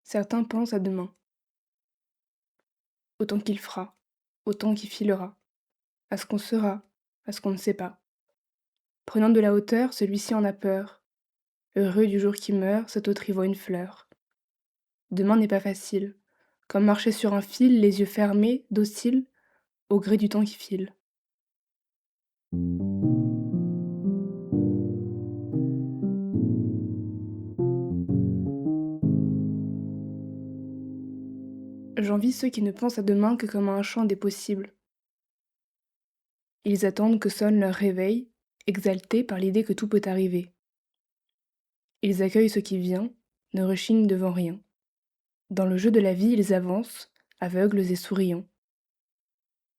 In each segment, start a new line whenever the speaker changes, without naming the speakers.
Certains pensent à demain, autant qu'il fera, autant qu'il filera, à ce qu'on sera, à ce qu'on ne sait pas. Prenant de la hauteur, celui-ci en a peur. Heureux du jour qui meurt, cet autre y voit une fleur. Demain n'est pas facile, comme marcher sur un fil, les yeux fermés, docile, au gré du temps qui file. J'envie ceux qui ne pensent à demain que comme à un champ des possibles. Ils attendent que sonne leur réveil, exaltés par l'idée que tout peut arriver. Ils accueillent ce qui vient, ne rechignent devant rien. Dans le jeu de la vie, ils avancent, aveugles et souriants.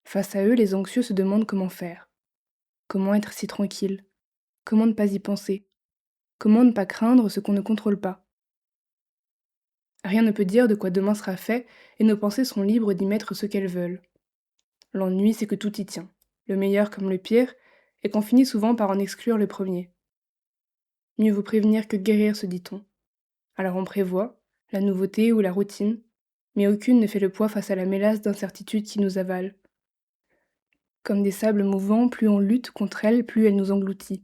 Face à eux, les anxieux se demandent comment faire. Comment être si tranquille? Comment ne pas y penser? Comment ne pas craindre ce qu'on ne contrôle pas? Rien ne peut dire de quoi demain sera fait, et nos pensées sont libres d'y mettre ce qu'elles veulent. L'ennui, c'est que tout y tient, le meilleur comme le pire, et qu'on finit souvent par en exclure le premier. Mieux vaut prévenir que guérir, se dit-on. Alors on prévoit, la nouveauté ou la routine, mais aucune ne fait le poids face à la mélasse d'incertitudes qui nous avale. Comme des sables mouvants, plus on lutte contre elles, plus elle nous engloutit.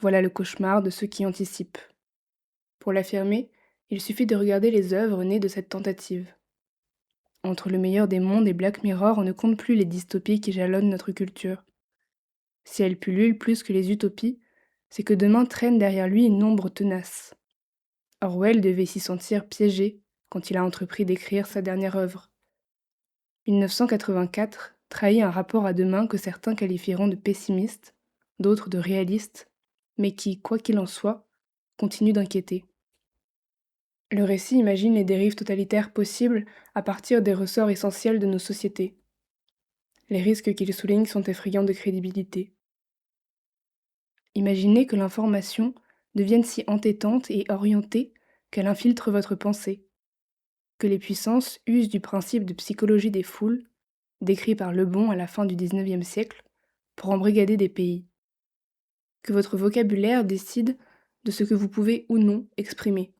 Voilà le cauchemar de ceux qui anticipent. Pour l'affirmer, il suffit de regarder les œuvres nées de cette tentative. Entre le meilleur des mondes et Black Mirror, on ne compte plus les dystopies qui jalonnent notre culture. Si elles pullulent plus que les utopies, c'est que demain traîne derrière lui une ombre tenace. Orwell devait s'y sentir piégé quand il a entrepris d'écrire sa dernière œuvre. 1984 trahit un rapport à demain que certains qualifieront de pessimiste, d'autres de réaliste, mais qui, quoi qu'il en soit, continue d'inquiéter. Le récit imagine les dérives totalitaires possibles à partir des ressorts essentiels de nos sociétés. Les risques qu'il souligne sont effrayants de crédibilité. Imaginez que l'information devienne si entêtante et orientée qu'elle infiltre votre pensée, que les puissances usent du principe de psychologie des foules, décrit par Lebon à la fin du XIXe siècle, pour embrigader des pays, que votre vocabulaire décide de ce que vous pouvez ou non exprimer,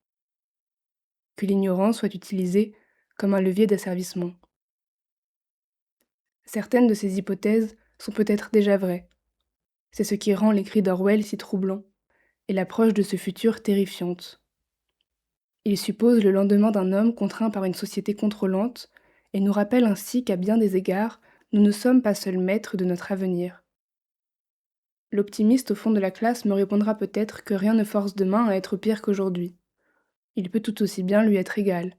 que l'ignorance soit utilisée comme un levier d'asservissement. Certaines de ces hypothèses sont peut-être déjà vraies. C'est ce qui rend l'écrit d'Orwell si troublant, et l'approche de ce futur terrifiante. Il suppose le lendemain d'un homme contraint par une société contrôlante, et nous rappelle ainsi qu'à bien des égards, nous ne sommes pas seuls maîtres de notre avenir. L'optimiste au fond de la classe me répondra peut-être que rien ne force demain à être pire qu'aujourd'hui. Il peut tout aussi bien lui être égal,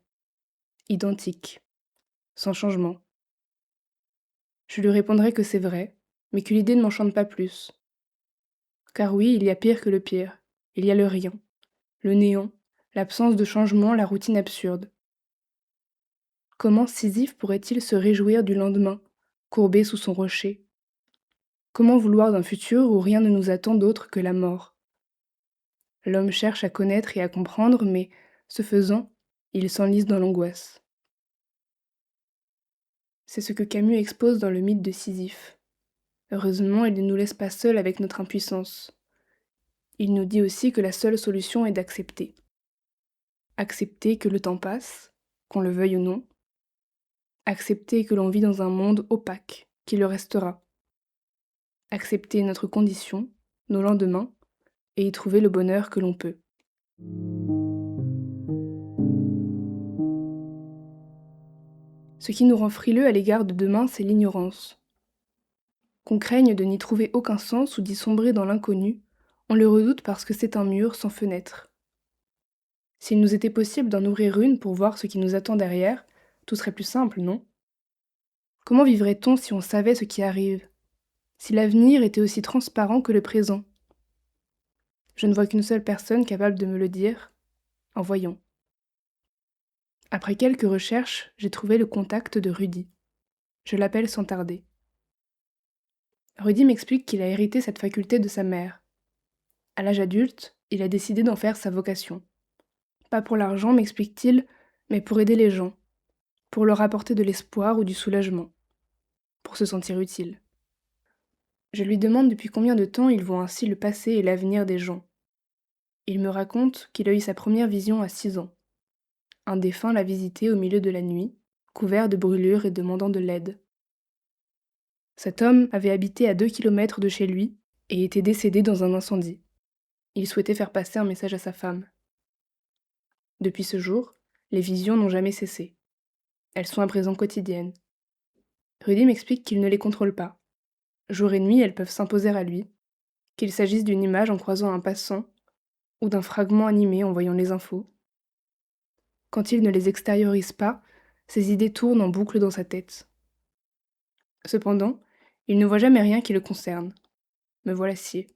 identique, sans changement. Je lui répondrai que c'est vrai, mais que l'idée ne m'enchante pas plus. Car oui, il y a pire que le pire. Il y a le rien, le néant, l'absence de changement, la routine absurde. Comment Sisyphe pourrait-il se réjouir du lendemain, courbé sous son rocher? Comment vouloir d'un futur où rien ne nous attend d'autre que la mort? L'homme cherche à connaître et à comprendre, mais, ce faisant, il s'enlise dans l'angoisse. C'est ce que Camus expose dans le mythe de Sisyphe. Heureusement, il ne nous laisse pas seuls avec notre impuissance. Il nous dit aussi que la seule solution est d'accepter. Accepter que le temps passe, qu'on le veuille ou non. Accepter que l'on vit dans un monde opaque, qui le restera. Accepter notre condition, nos lendemains, et y trouver le bonheur que l'on peut. Ce qui nous rend frileux à l'égard de demain, c'est l'ignorance. Qu'on craigne de n'y trouver aucun sens ou d'y sombrer dans l'inconnu, on le redoute parce que c'est un mur sans fenêtre. S'il nous était possible d'en ouvrir une pour voir ce qui nous attend derrière, tout serait plus simple, non? Comment vivrait-on si on savait ce qui arrive? Si l'avenir était aussi transparent que le présent? Je ne vois qu'une seule personne capable de me le dire, en voyant. Après quelques recherches, j'ai trouvé le contact de Rudy. Je l'appelle sans tarder. Rudy m'explique qu'il a hérité cette faculté de sa mère. À l'âge adulte, il a décidé d'en faire sa vocation. Pas pour l'argent, m'explique-t-il, mais pour aider les gens, pour leur apporter de l'espoir ou du soulagement, pour se sentir utile. Je lui demande depuis combien de temps il voit ainsi le passé et l'avenir des gens. Il me raconte qu'il a eu sa première vision à 6 ans. un défunt l'a visité au milieu de la nuit, couvert de brûlures et demandant de l'aide. Cet homme avait habité à 2 kilomètres de chez lui et était décédé dans un incendie. Il souhaitait faire passer un message à sa femme. Depuis ce jour, les visions n'ont jamais cessé. Elles sont à présent quotidiennes. Rudy m'explique qu'il ne les contrôle pas. Jour et nuit, elles peuvent s'imposer à lui, qu'il s'agisse d'une image en croisant un passant ou d'un fragment animé en voyant les infos. Quand il ne les extériorise pas, ses idées tournent en boucle dans sa tête. Cependant, il ne voit jamais rien qui le concerne. Me voilà scié.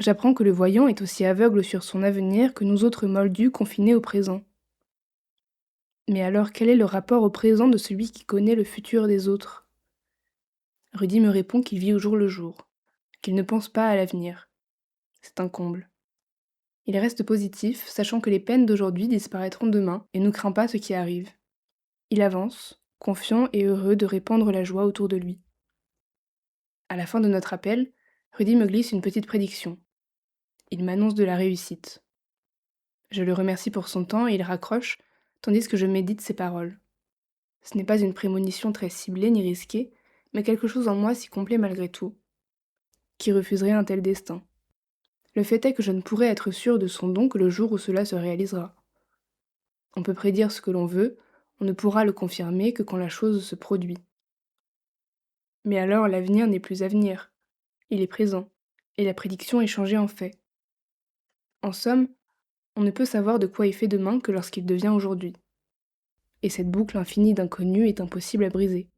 J'apprends que le voyant est aussi aveugle sur son avenir que nous autres moldus confinés au présent. Mais alors quel est le rapport au présent de celui qui connaît le futur des autres ? Rudy me répond qu'il vit au jour le jour, qu'il ne pense pas à l'avenir. C'est un comble. Il reste positif, sachant que les peines d'aujourd'hui disparaîtront demain et ne craint pas ce qui arrive. Il avance, confiant et heureux de répandre la joie autour de lui. À la fin de notre appel, Rudy me glisse une petite prédiction. Il m'annonce de la réussite. Je le remercie pour son temps et il raccroche, tandis que je médite ses paroles. Ce n'est pas une prémonition très ciblée ni risquée, mais quelque chose en moi si complet malgré tout. Qui refuserait un tel destin ? Le fait est que je ne pourrai être sûr de son don que le jour où cela se réalisera. On peut prédire ce que l'on veut, on ne pourra le confirmer que quand la chose se produit. Mais alors l'avenir n'est plus avenir, il est présent, et la prédiction est changée en fait. En somme, on ne peut savoir de quoi est fait demain que lorsqu'il devient aujourd'hui. Et cette boucle infinie d'inconnu est impossible à briser.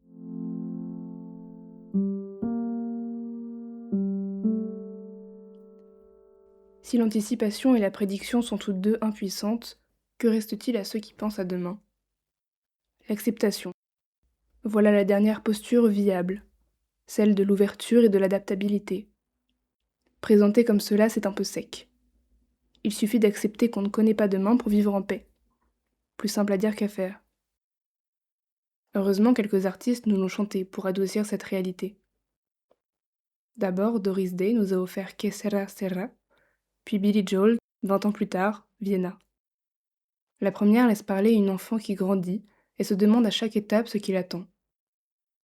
Si l'anticipation et la prédiction sont toutes deux impuissantes, que reste-t-il à ceux qui pensent à demain ? L'acceptation. Voilà la dernière posture viable, celle de l'ouverture et de l'adaptabilité. Présenter comme cela, c'est un peu sec. Il suffit d'accepter qu'on ne connaît pas demain pour vivre en paix. Plus simple à dire qu'à faire. Heureusement, quelques artistes nous l'ont chanté pour adoucir cette réalité. D'abord, Doris Day nous a offert Que Sera Sera, puis Billy Joel, 20 ans plus tard, Vienna. La première laisse parler une enfant qui grandit et se demande à chaque étape ce qui l'attend.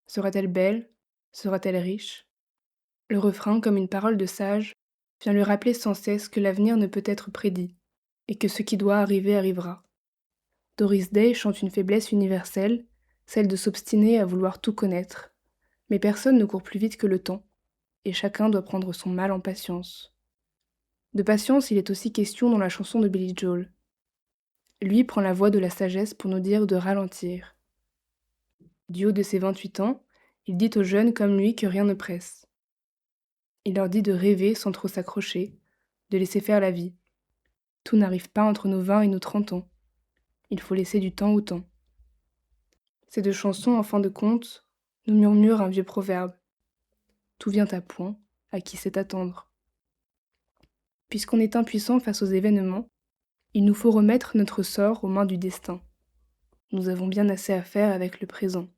Sera-t-elle belle ? Sera-t-elle riche ? Le refrain, comme une parole de sage, vient lui rappeler sans cesse que l'avenir ne peut être prédit, et que ce qui doit arriver arrivera. Doris Day chante une faiblesse universelle, celle de s'obstiner à vouloir tout connaître. Mais personne ne court plus vite que le temps, et chacun doit prendre son mal en patience. De patience, il est aussi question dans la chanson de Billy Joel. Lui prend la voix de la sagesse pour nous dire de ralentir. Du haut de ses 28 ans, il dit aux jeunes comme lui que rien ne presse. Il leur dit de rêver sans trop s'accrocher, de laisser faire la vie. Tout n'arrive pas entre nos 20 et nos 30 ans. Il faut laisser du temps au temps. Ces deux chansons, en fin de compte, nous murmurent un vieux proverbe. Tout vient à point, à qui sait attendre. Puisqu'on est impuissant face aux événements, il nous faut remettre notre sort aux mains du destin. Nous avons bien assez à faire avec le présent.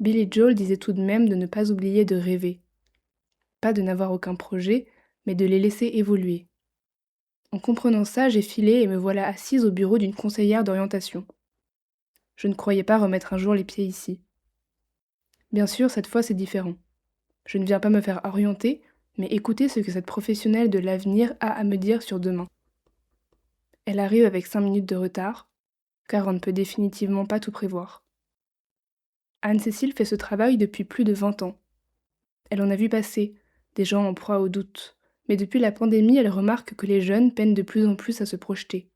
Billy Joel disait tout de même de ne pas oublier de rêver. Pas de n'avoir aucun projet, mais de les laisser évoluer. En comprenant ça, j'ai filé et me voilà assise au bureau d'une conseillère d'orientation. Je ne croyais pas remettre un jour les pieds ici. Bien sûr, cette fois c'est différent. Je ne viens pas me faire orienter, mais écouter ce que cette professionnelle de l'avenir a à me dire sur demain. Elle arrive avec 5 minutes de retard, car on ne peut définitivement pas tout prévoir. Anne-Cécile fait ce travail depuis plus de 20 ans. Elle en a vu passer, des gens en proie au doute, mais depuis la pandémie, elle remarque que les jeunes peinent de plus en plus à se projeter.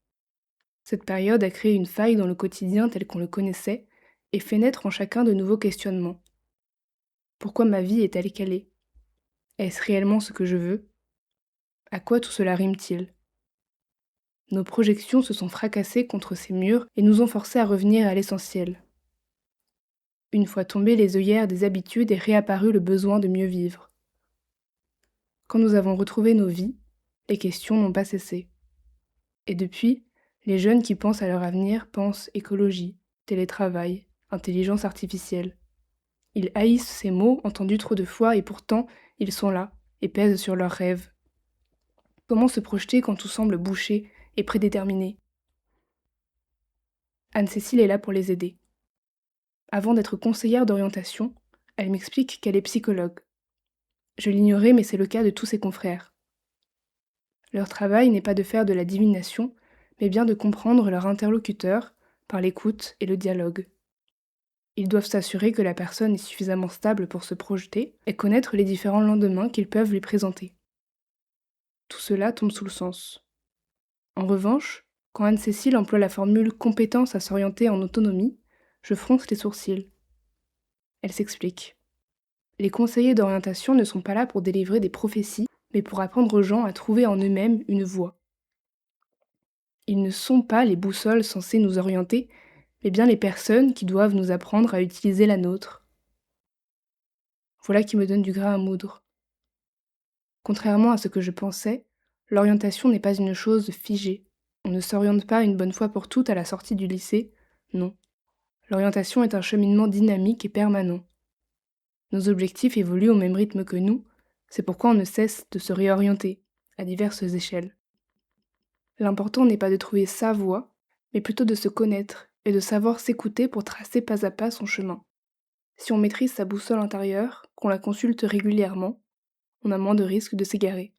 Cette période a créé une faille dans le quotidien tel qu'on le connaissait et fait naître en chacun de nouveaux questionnements. Pourquoi ma vie est-elle calée ? Est-ce réellement ce que je veux ? À quoi tout cela rime-t-il ? Nos projections se sont fracassées contre ces murs et nous ont forcés à revenir à l'essentiel. Une fois tombées les œillères des habitudes est réapparu le besoin de mieux vivre. Quand nous avons retrouvé nos vies, les questions n'ont pas cessé. Et depuis, les jeunes qui pensent à leur avenir pensent écologie, télétravail, intelligence artificielle. Ils haïssent ces mots entendus trop de fois et pourtant, ils sont là et pèsent sur leurs rêves. Comment se projeter quand tout semble bouché et prédéterminé? Anne-Cécile est là pour les aider. Avant d'être conseillère d'orientation, elle m'explique qu'elle est psychologue. Je l'ignorais, mais c'est le cas de tous ses confrères. Leur travail n'est pas de faire de la divination, mais bien de comprendre leur interlocuteur par l'écoute et le dialogue. Ils doivent s'assurer que la personne est suffisamment stable pour se projeter et connaître les différents lendemains qu'ils peuvent lui présenter. Tout cela tombe sous le sens. En revanche, quand Anne-Cécile emploie la formule compétence à s'orienter en autonomie, je fronce les sourcils. Elle s'explique. Les conseillers d'orientation ne sont pas là pour délivrer des prophéties, mais pour apprendre aux gens à trouver en eux-mêmes une voie. Ils ne sont pas les boussoles censées nous orienter, mais bien les personnes qui doivent nous apprendre à utiliser la nôtre. Voilà qui me donne du grain à moudre. Contrairement à ce que je pensais, l'orientation n'est pas une chose figée. On ne s'oriente pas une bonne fois pour toutes à la sortie du lycée, non. L'orientation est un cheminement dynamique et permanent. Nos objectifs évoluent au même rythme que nous, c'est pourquoi on ne cesse de se réorienter, à diverses échelles. L'important n'est pas de trouver sa voie, mais plutôt de se connaître et de savoir s'écouter pour tracer pas à pas son chemin. Si on maîtrise sa boussole intérieure, qu'on la consulte régulièrement, on a moins de risques de s'égarer.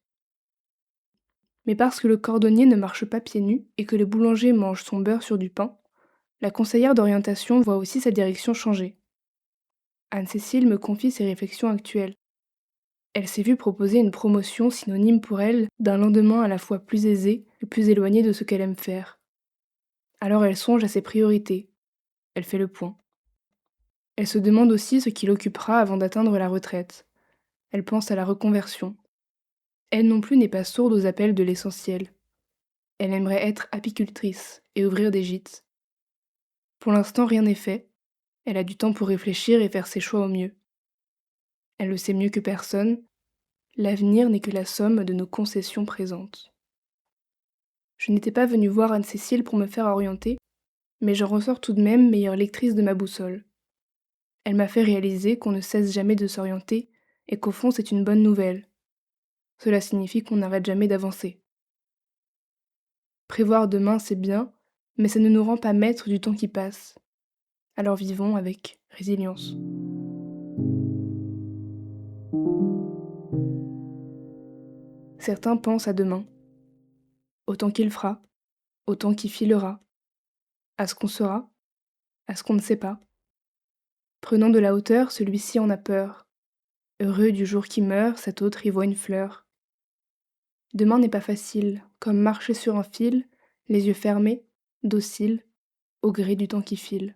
Mais parce que le cordonnier ne marche pas pieds nus et que le boulanger mange son beurre sur du pain, la conseillère d'orientation voit aussi sa direction changer. Anne-Cécile me confie ses réflexions actuelles. Elle s'est vue proposer une promotion synonyme pour elle d'un lendemain à la fois plus aisé et plus éloigné de ce qu'elle aime faire. Alors elle songe à ses priorités. Elle fait le point. Elle se demande aussi ce qui l'occupera avant d'atteindre la retraite. Elle pense à la reconversion. Elle non plus n'est pas sourde aux appels de l'essentiel. Elle aimerait être apicultrice et ouvrir des gîtes. Pour l'instant, rien n'est fait. Elle a du temps pour réfléchir et faire ses choix au mieux. Elle le sait mieux que personne. L'avenir n'est que la somme de nos concessions présentes. Je n'étais pas venue voir Anne-Cécile pour me faire orienter, mais j'en ressors tout de même meilleure lectrice de ma boussole. Elle m'a fait réaliser qu'on ne cesse jamais de s'orienter et qu'au fond c'est une bonne nouvelle. Cela signifie qu'on n'arrête jamais d'avancer. Prévoir demain c'est bien, mais ça ne nous rend pas maîtres du temps qui passe. Alors vivons avec résilience. Certains pensent à demain, au temps qu'il fera, au temps qui filera, à ce qu'on sera, à ce qu'on ne sait pas. Prenant de la hauteur, celui-ci en a peur. Heureux du jour qui meurt, cet autre y voit une fleur. Demain n'est pas facile, comme marcher sur un fil, les yeux fermés, docile, au gré du temps qui file.